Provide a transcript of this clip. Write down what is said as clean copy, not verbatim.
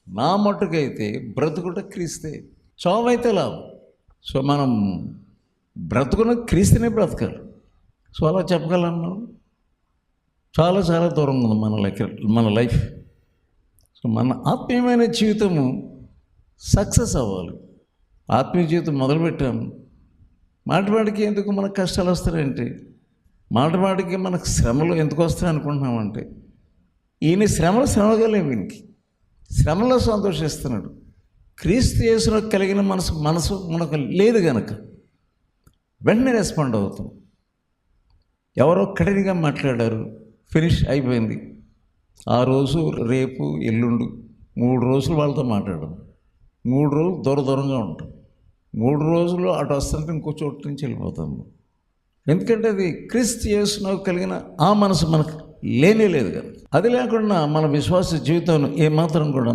నా మట్టుకైతే బ్రతుకుట క్రీస్తే, చావైతే లాభం. సో మనం బ్రతుకున్న క్రీస్తునే బ్రతకాలి. సో అలా చెప్పగలను. చాలా చాలా దూరంగా ఉంది మన లైఫ్. సో మన ఆత్మీయమైన జీవితము సక్సెస్ అవ్వాలి. ఆత్మీయ జీవితం మొదలుపెట్టాము, మాటిమాటికి ఎందుకు మనకు కష్టాలు వస్తాయంటే, మాటిమాటికి మనకు శ్రమలు ఎందుకు వస్తాయి అనుకుంటున్నామంటే, ఈయన శ్రమగలేవు. ఈయనకి శ్రమలో సంతోషిస్తున్నాడు. క్రీస్తు యేసులో కలిగిన మనసు మనకు లేదు కనుక వెంటనే రెస్పాండ్ అవుతాం. ఎవరో కఠినంగా మాట్లాడారు, ఫినిష్ అయిపోయింది. ఆ రోజు, రేపు, ఎల్లుండు 3 రోజులు వాళ్ళతో మాట్లాడడం, 3 రోజులు దూరంగా ఉంటాం, 3 రోజులు అటు వస్తుంటే ఇంకో చోటు నుంచి వెళ్ళిపోతాము. ఎందుకంటే అది క్రీస్తు యేసులో కలిగిన ఆ మనసు మనకు లేనే లేదు కదా. అది లేకుండా మన విశ్వాస జీవితం ఏమాత్రం కూడా